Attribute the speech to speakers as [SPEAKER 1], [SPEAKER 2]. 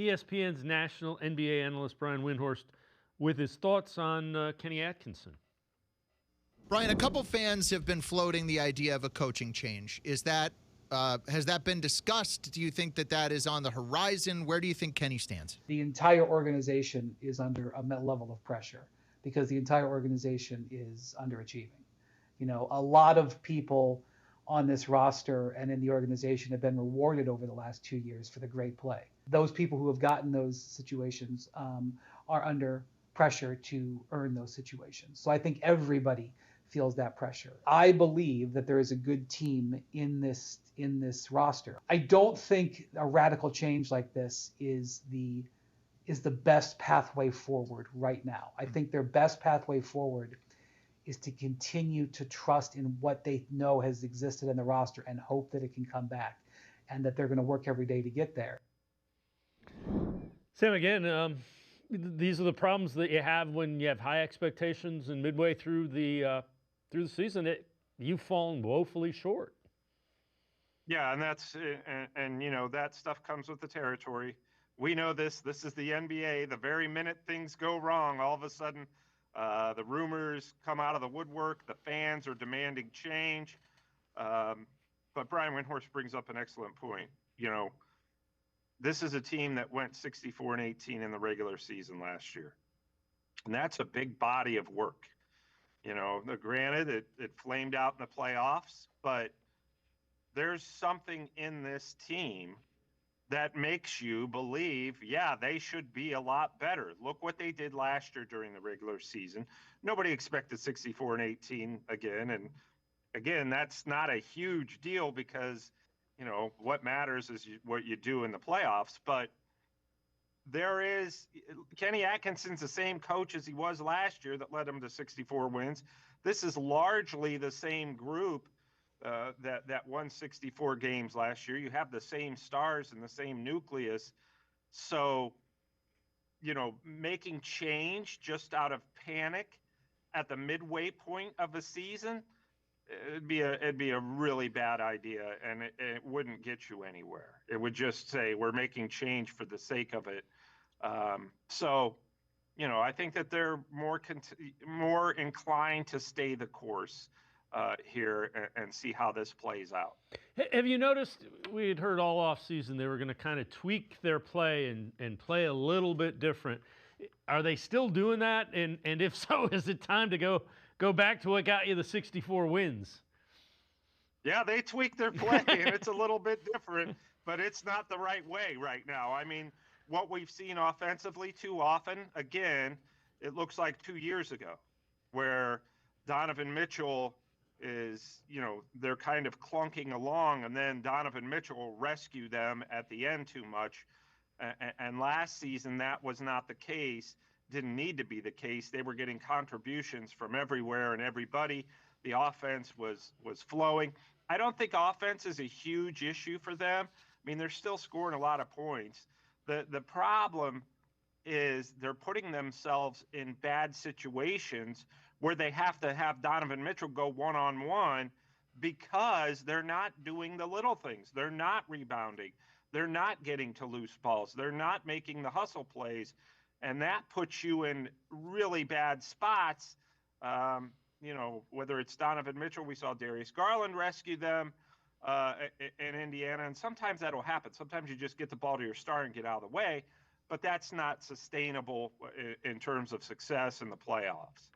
[SPEAKER 1] ESPN's national NBA analyst Brian Windhorst with his thoughts on Kenny Atkinson.
[SPEAKER 2] Brian, a couple fans have been floating the idea of a coaching change. Has that been discussed? Do you think that is on the horizon? Where do you think Kenny stands?
[SPEAKER 3] The entire organization is under a level of pressure because the entire organization is underachieving. You know, a lot of people on this roster and in the organization have been rewarded over the last 2 years for the great play. Those people who have gotten those situations are under pressure to earn those situations. So I think everybody feels that pressure. I believe that there is a good team in this roster. I don't think a radical change like this is the best pathway forward right now. I think their best pathway forward is to continue to trust in what they know has existed in the roster and hope that it can come back and that they're going to work every day to get there.
[SPEAKER 1] Sam, again, these are the problems that you have when you have high expectations and midway through the season, you've fallen woefully short.
[SPEAKER 4] Yeah, and that's and you know that stuff comes with the territory. We know this. This is the NBA. The very minute things go wrong, all of a sudden, the rumors come out of the woodwork. The fans are demanding change. But Brian Windhorst brings up an excellent point. You know, this is a team that went 64-18 in the regular season last year, and that's a big body of work. You know, granted, it flamed out in the playoffs, but there's something in this team that makes you believe, yeah, they should be a lot better. Look what they did last year during the regular season. Nobody expected 64-18 again. And again, that's not a huge deal because, you know, what matters is what you do in the playoffs. But Kenny Atkinson's the same coach as he was last year that led him to 64 wins. This is largely the same group that won 64 games last year. You have the same stars and the same nucleus. So, you know, making change just out of panic at the midway point of a season, it'd be a really bad idea, and it wouldn't get you anywhere. It would just say we're making change for the sake of it. So, you know, I think that they're more inclined to stay the course here and see how this plays out.
[SPEAKER 1] Have you noticed, we had heard all offseason they were going to kind of tweak their play and play a little bit different. Are they still doing that? And if so, is it time to go back to what got you the 64 wins?
[SPEAKER 4] Yeah, they tweak their play, and it's a little bit different, but it's not the right way right now. I mean, what we've seen offensively too often, again, it looks like 2 years ago, where Donovan Mitchell is, you know, they're kind of clunking along, and then Donovan Mitchell will rescue them at the end too much. And last season, that was not the case, didn't need to be the case. They were getting contributions from everywhere and everybody. The offense was flowing. I don't think offense is a huge issue for them. I mean, they're still scoring a lot of points. The problem is they're putting themselves in bad situations where they have to have Donovan Mitchell go one-on-one because they're not doing the little things. They're not rebounding. They're not getting to loose balls. They're not making the hustle plays. And that puts you in really bad spots. You know, whether it's Donovan Mitchell, we saw Darius Garland rescue them in Indiana, and sometimes that'll happen. Sometimes you just get the ball to your star and get out of the way, but that's not sustainable in terms of success in the playoffs.